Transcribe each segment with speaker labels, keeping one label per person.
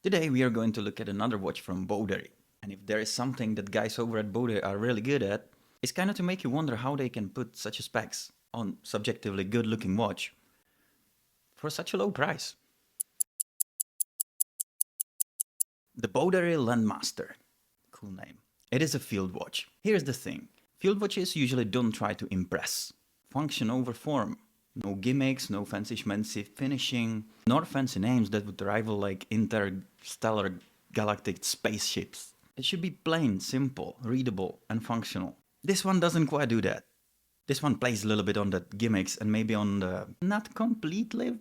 Speaker 1: Today we are going to look at another watch from Bodery. And if there is something that guys over at Bodery are really good at, it's kind of to make you wonder how they can put such a specs on subjectively good looking watch for such a low price. The Bodery Landmaster. Cool name. It is a field watch. Here's the thing. Field watches usually don't try to impress. Function over form. No gimmicks, no fancy schmancy finishing, nor fancy names that would rival like interstellar galactic spaceships. It should be plain, simple, readable, and functional. This one doesn't quite do that. This one plays a little bit on the gimmicks and maybe on the not completely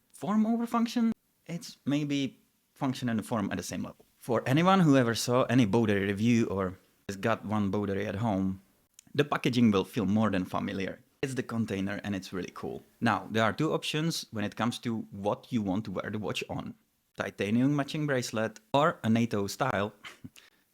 Speaker 1: form over function. It's maybe function and form at the same level. For anyone who ever saw any Bodery review or has got one Bodery at home, the packaging will feel more than familiar. It's the container and it's really cool. Now, there are two options when it comes to what you want to wear the watch on. Titanium matching bracelet or a NATO style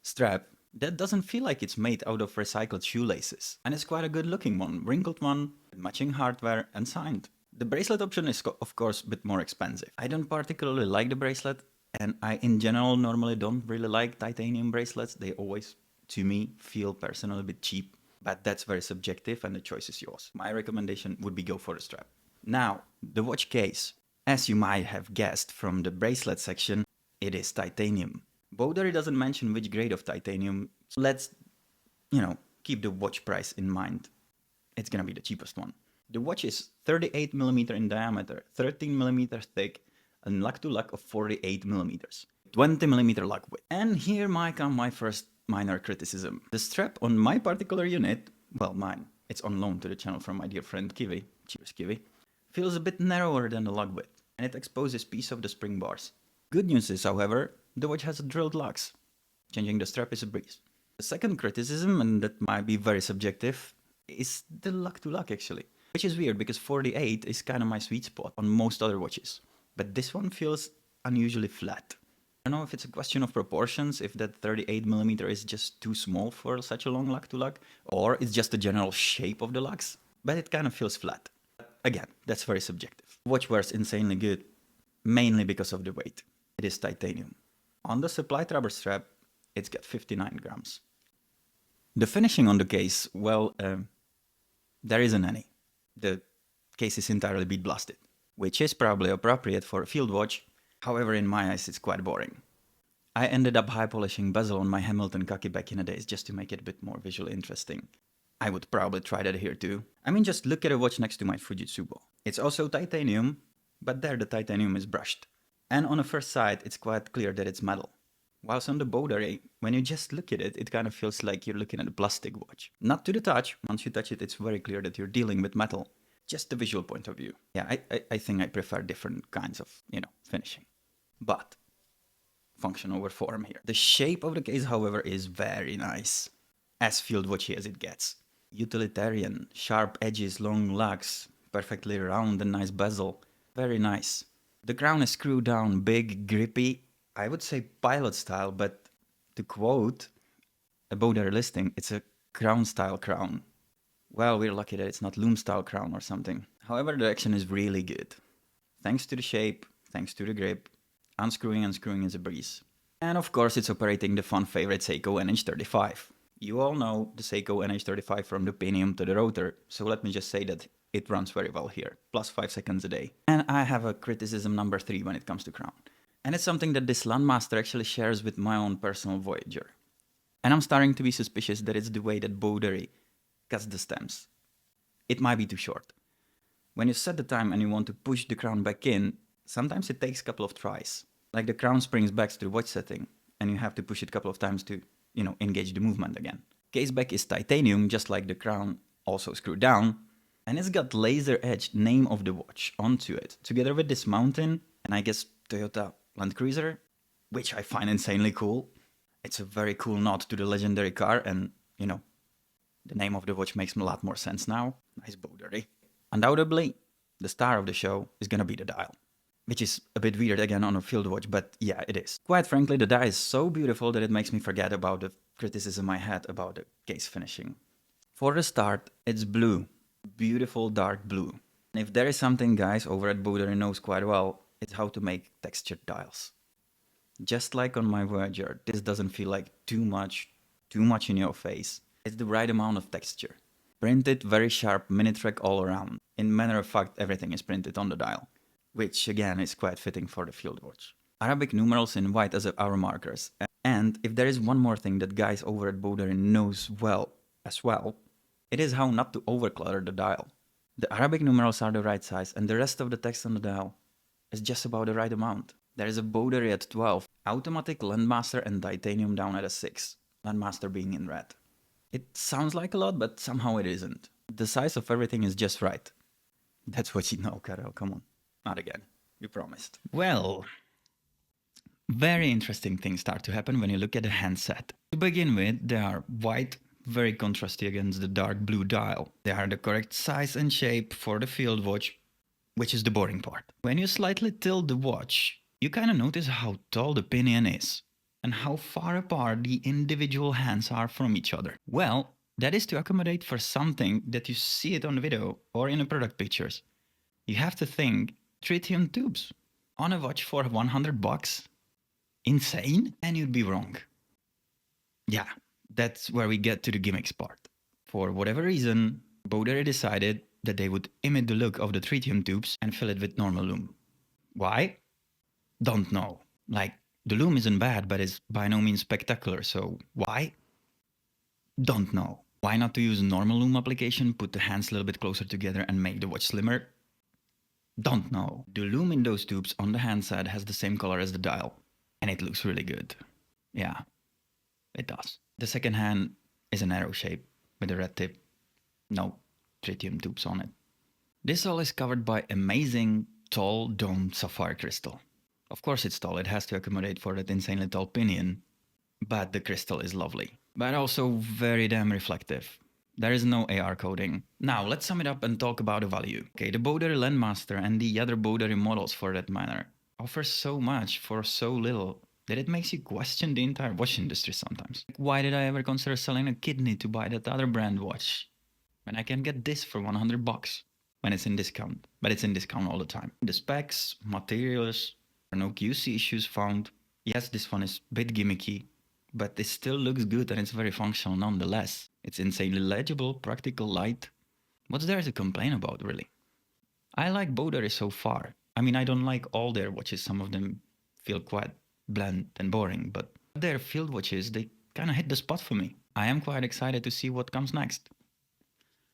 Speaker 1: strap that doesn't feel like it's made out of recycled shoelaces. And it's quite a good looking one, wrinkled one, matching hardware and signed. The bracelet option is of course a bit more expensive. I don't particularly like the bracelet, and I in general normally don't really like titanium bracelets. They always, to me, feel personally a bit cheap. But that's very subjective and the choice is yours. My recommendation would be go for the strap. Now, the watch case. As you might have guessed from the bracelet section, it is titanium. Bodery doesn't mention which grade of titanium, so let's, keep the watch price in mind. It's gonna be the cheapest one. The watch is 38mm in diameter, 13mm thick, and lug to lug of 48mm, 20mm lug width. And here might come my first minor criticism. The strap on my particular unit, well mine, it's on loan to the channel from my dear friend Kiwi, cheers Kiwi, feels a bit narrower than the lug width, and it exposes piece of the spring bars. Good news is, however, the watch has drilled lugs. Changing the strap is a breeze. The second criticism, and that might be very subjective, is the lug to lug actually. Which is weird because 48 is kind of my sweet spot on most other watches. But this one feels unusually flat. I don't know if it's a question of proportions, if that 38mm is just too small for such a long lug to lug, or it's just the general shape of the lugs, but it kind of feels flat. Again, that's very subjective. Watch wears insanely good, mainly because of the weight. It is titanium. On the supplied rubber strap, it's got 59 grams. The finishing on the case, well, there isn't any. The case is entirely bead blasted, which is probably appropriate for a field watch. However, in my eyes, it's quite boring. I ended up high polishing bezel on my Hamilton khaki back in the days just to make it a bit more visually interesting. I would probably try that here too. I mean, just look at a watch next to my Fujitsubo. It's also titanium, but there the titanium is brushed. And on the first sight, it's quite clear that it's metal. Whilst on the Bodery, when you just look at it, it kind of feels like you're looking at a plastic watch. Not to the touch. Once you touch it, it's very clear that you're dealing with metal. Just the visual point of view. Yeah, I think I prefer different kinds of, finishing. But function over form here. The shape of the case, however, is very nice. As field watchy as it gets. Utilitarian, sharp edges, long lugs, perfectly round and nice bezel. Very nice. The crown is screwed down, big, grippy. I would say pilot style, but to quote about their listing, it's a crown style crown. Well, we're lucky that it's not Lume style crown or something. However, the action is really good. Thanks to the shape, thanks to the grip, unscrewing and screwing is a breeze. And of course, it's operating the fun favorite Seiko NH35. You all know the Seiko NH35 from the pinion to the rotor, so let me just say that it runs very well here, plus 5 seconds a day. And I have a criticism number 3 when it comes to crown. And it's something that this Landmaster actually shares with my own personal Voyager. And I'm starting to be suspicious that it's the way that Bodery cuts the stems. It might be too short. When you set the time and you want to push the crown back in, sometimes it takes a couple of tries. Like the crown springs back to the watch setting, and you have to push it a couple of times to, engage the movement again. Caseback is titanium, just like the crown, also screwed down, and it's got laser edged name of the watch onto it, together with this mountain, and I guess Toyota Land Cruiser, which I find insanely cool. It's a very cool nod to the legendary car, and, the name of the watch makes a lot more sense now. Nice Bodery. Undoubtedly, the star of the show is gonna be the dial. Which is a bit weird again on a field watch, but yeah, it is. Quite frankly, the dial is so beautiful that it makes me forget about the criticism I had about the case finishing. For the start, it's blue. Beautiful dark blue. And if there is something guys over at Bodery knows quite well, it's how to make textured dials. Just like on my Voyager, this doesn't feel like too much in your face. It's the right amount of texture. Printed, very sharp mini track all around. In matter of fact, everything is printed on the dial, which again is quite fitting for the field watch. Arabic numerals in white as hour markers. And if there is one more thing that guys over at Bodery knows well as well, it is how not to overclutter the dial. The Arabic numerals are the right size and the rest of the text on the dial is just about the right amount. There is a Bodery at 12, automatic Landmaster and titanium down at a 6, Landmaster being in red. It sounds like a lot, but somehow it isn't. The size of everything is just right. That's what you know, Karel, come on. Not again. You promised. Well, very interesting things start to happen when you look at the handset. To begin with, they are white, very contrasty against the dark blue dial. They are the correct size and shape for the field watch, which is the boring part. When you slightly tilt the watch, you kind of notice how tall the pinion is and how far apart the individual hands are from each other. Well, that is to accommodate for something that you see it on the video or in the product pictures. You have to think tritium tubes on a watch for $100? Insane? And you'd be wrong. Yeah, that's where we get to the gimmicks part. For whatever reason, Bodery decided that they would imitate the look of the tritium tubes and fill it with normal Lume. Why? Don't know. Like, the Lume isn't bad, but it's by no means spectacular, so why? Don't know. Why not to use normal Lume application, put the hands a little bit closer together and make the watch slimmer? Don't know. The Lume in those tubes on the handset has the same color as the dial, and it looks really good. Yeah, it does. The second hand is an arrow shape with a red tip. No tritium tubes on it. This all is covered by amazing tall domed sapphire crystal. Of course it's tall, it has to accommodate for that insanely tall pinion, but the crystal is lovely. But also very damn reflective. There is no AR coding. Now let's sum it up and talk about the value. Okay, the Bodery Landmaster and the other Bodery models for that matter offer so much for so little that it makes you question the entire watch industry sometimes. Why did I ever consider selling a kidney to buy that other brand watch when I can get this for $100 when it's in discount? But it's in discount all the time. The specs, materials, there are no QC issues found. Yes, this one is a bit gimmicky, but it still looks good and it's very functional nonetheless. It's insanely legible, practical, light. What's there to complain about, really? I like Bodery so far. I mean, I don't like all their watches. Some of them feel quite bland and boring, but their field watches, they kind of hit the spot for me. I am quite excited to see what comes next.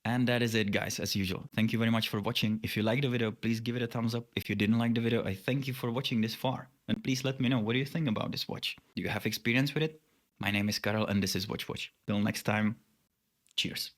Speaker 1: And that is it, guys, as usual. Thank you very much for watching. If you liked the video, please give it a thumbs up. If you didn't like the video, I thank you for watching this far. And please let me know, what do you think about this watch? Do you have experience with it? My name is Karel and this is Watch. Till next time, cheers.